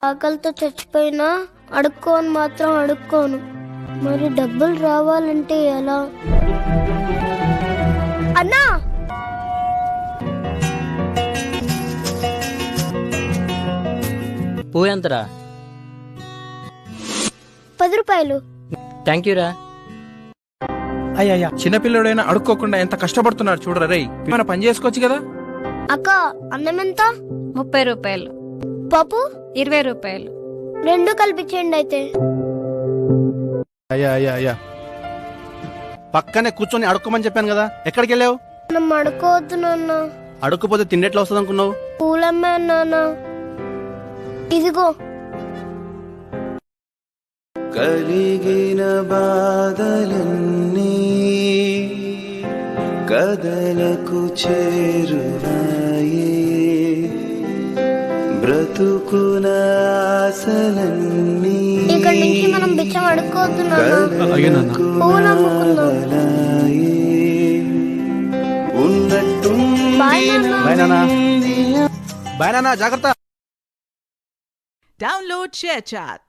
ఆకలితో చచ్చిపోయినా అడుక్కోని మాత్రం అడుక్కోను. మరి డబ్బులు రావాలంటే ఎలా? అన్నా, పూ ఎంతరా? 10 రూపాయలు. థ్యాంక్ యూ రా. అయ్యా చిన్నపిల్లడైనా అడుక్కోకుండా ఎంత కష్టపడుతున్నాడు చూడరా రేయ్. ఏమైనా పని చేసుకోవచ్చు కదా. అక్క, అన్నం ఎంత? 30 రూపాయలు. పప్పు 20 రూపాయలు. 2 కలిపించండి అయితే. అయ్యా పక్కనే కూర్చొని అడుక్కోమని చెప్పాను కదా, ఎక్కడికి వెళ్ళావు? మనం అడుకోవద్దు నాన్న. అడుక్కుపోతే తిండెట్లా వస్తుంది అనుకున్నావు? పూలమ్మే నాన్న. ఇదిగో. కలిగిన బాధలన్నీ కదలకు చేరునాయే, బ్రతుకున ఆశలన్నీ ఇక్కడి నుంచి మనం బిచ్చం అడుక్కోవద్దు నాన్న. పూలు అమ్ముకుందాం. ఉన్నట్టు బాయ్ నాన్న. బాయ్ నాన్న, జాగ్రత్త. Download ShareChat.